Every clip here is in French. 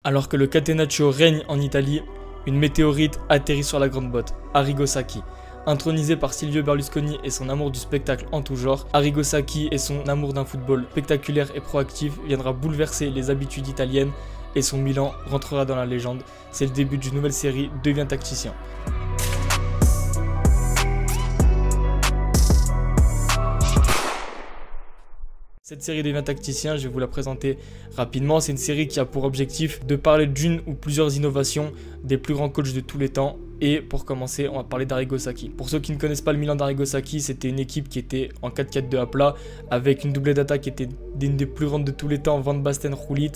Alors que le catenaccio règne en Italie, une météorite atterrit sur la grande botte, Arrigo Sacchi. Intronisé par Silvio Berlusconi et son amour du spectacle en tout genre, Arrigo Sacchi et son amour d'un football spectaculaire et proactif viendra bouleverser les habitudes italiennes et son Milan rentrera dans la légende. C'est le début d'une nouvelle série, Devient tacticien. Cette série Devient tacticien, je vais vous la présenter rapidement. C'est une série qui a pour objectif de parler d'une ou plusieurs innovations des plus grands coachs de tous les temps. Et pour commencer, on va parler d'Arrigo Sacchi. Pour ceux qui ne connaissent pas le Milan d'Arrigo Sacchi, c'était une équipe qui était en 4-4-2 à plat, avec une doublée d'attaque qui était une des plus grandes de tous les temps, Van Basten, Gullit,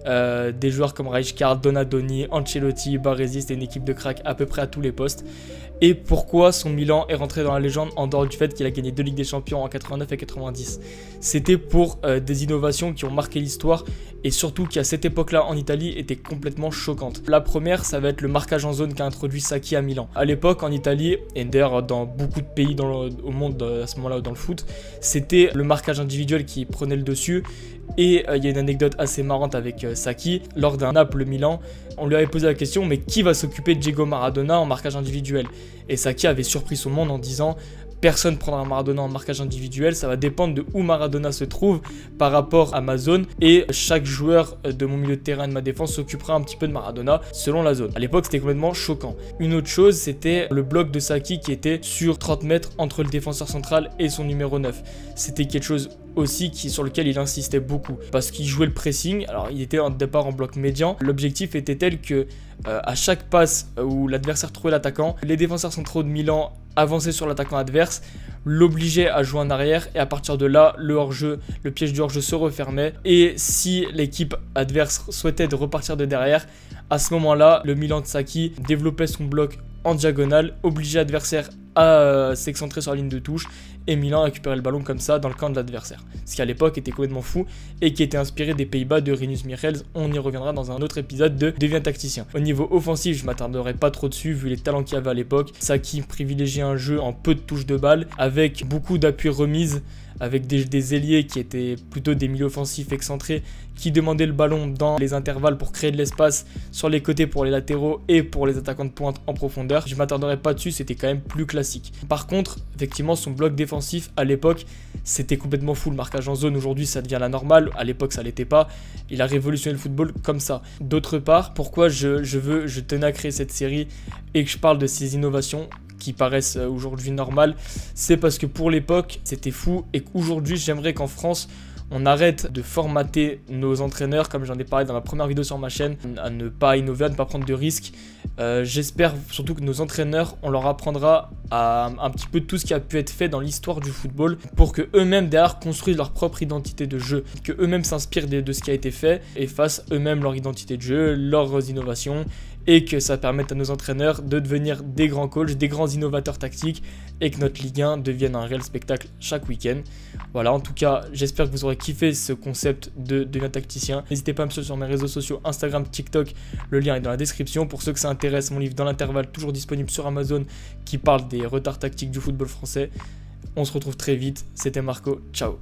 des joueurs comme Rijkaard, Donadoni, Ancelotti, Baresi. C'était une équipe de crack à peu près à tous les postes. Et pourquoi son Milan est rentré dans la légende en dehors du fait qu'il a gagné 2 Ligues des Champions en 89 et 90? C'était pour des innovations qui ont marqué l'histoire et surtout qui à cette époque-là en Italie étaient complètement choquantes. La première, ça va être le marquage en zone qu'a introduit Sacchi à Milan. À l'époque en Italie, et d'ailleurs dans beaucoup de pays au monde à ce moment-là dans le foot, c'était le marquage individuel qui prenait le dessus. Et il y a une anecdote assez marrante avec Sacchi. Lors d'un Naples-Milan, on lui avait posé la question, mais qui va s'occuper de Diego Maradona en marquage individuel? Et Sacchi avait surpris son monde en disant: personne ne prendra Maradona en marquage individuel, ça va dépendre de où Maradona se trouve par rapport à ma zone et chaque joueur de mon milieu de terrain et de ma défense s'occupera un petit peu de Maradona selon la zone. À l'époque, c'était complètement choquant. Une autre chose, c'était le bloc de Sacchi qui était sur 30 mètres entre le défenseur central et son numéro 9. C'était quelque chose aussi sur lequel il insistait beaucoup parce qu'il jouait le pressing. Alors il était en départ en bloc médian. L'objectif était tel que à chaque passe où l'adversaire trouvait l'attaquant, les défenseurs centraux de Milan avançaient sur l'attaquant adverse, l'obligeaient à jouer en arrière et à partir de là, le piège du hors-jeu se refermait et si l'équipe adverse souhaitait de repartir de derrière, à ce moment-là, le Milan de Sacchi développait son bloc en diagonale, obligeait l'adversaire à s'excentrer sur la ligne de touche et Milan récupérait le ballon comme ça dans le camp de l'adversaire. Ce qui à l'époque était complètement fou et qui était inspiré des Pays-Bas de Rinus Michels. On y reviendra dans un autre épisode de Devient tacticien. Au niveau offensif, je ne m'attarderai pas trop dessus vu les talents qu'il y avait à l'époque. Sacchi privilégiait un jeu en peu de touches de balle avec beaucoup d'appui remise, avec des ailiers qui étaient plutôt des milieux offensifs excentrés qui demandaient le ballon dans les intervalles pour créer de l'espace sur les côtés pour les latéraux et pour les attaquants de pointe en profondeur. Je ne m'attarderai pas dessus, c'était quand même plus classique. Par contre, effectivement, son bloc défensif à l'époque, c'était complètement fou. Le marquage en zone, aujourd'hui, ça devient la normale. À l'époque, ça l'était pas. Il a révolutionné le football comme ça. D'autre part, pourquoi je tenais à créer cette série et que je parle de ces innovations qui paraissent aujourd'hui normales, c'est parce que pour l'époque c'était fou et qu'aujourd'hui j'aimerais qu'en France on arrête de formater nos entraîneurs, comme j'en ai parlé dans ma première vidéo sur ma chaîne, à ne pas innover, à ne pas prendre de risques. J'espère surtout que nos entraîneurs, on leur apprendra un petit peu tout ce qui a pu être fait dans l'histoire du football pour que eux-mêmes derrière construisent leur propre identité de jeu, que eux-mêmes s'inspirent de ce qui a été fait et fassent eux-mêmes leur identité de jeu, leurs innovations, et que ça permette à nos entraîneurs de devenir des grands coachs, des grands innovateurs tactiques et que notre Ligue 1 devienne un réel spectacle chaque week-end. Voilà, en tout cas, j'espère que vous aurez kiffé ce concept de Devient tacticien. N'hésitez pas à me suivre sur mes réseaux sociaux, Instagram, TikTok, le lien est dans la description. Pour ceux que ça intéresse, mon livre Dans l'intervalle, toujours disponible sur Amazon, qui parle des retards tactiques du football français. On se retrouve très vite, c'était Marco, ciao.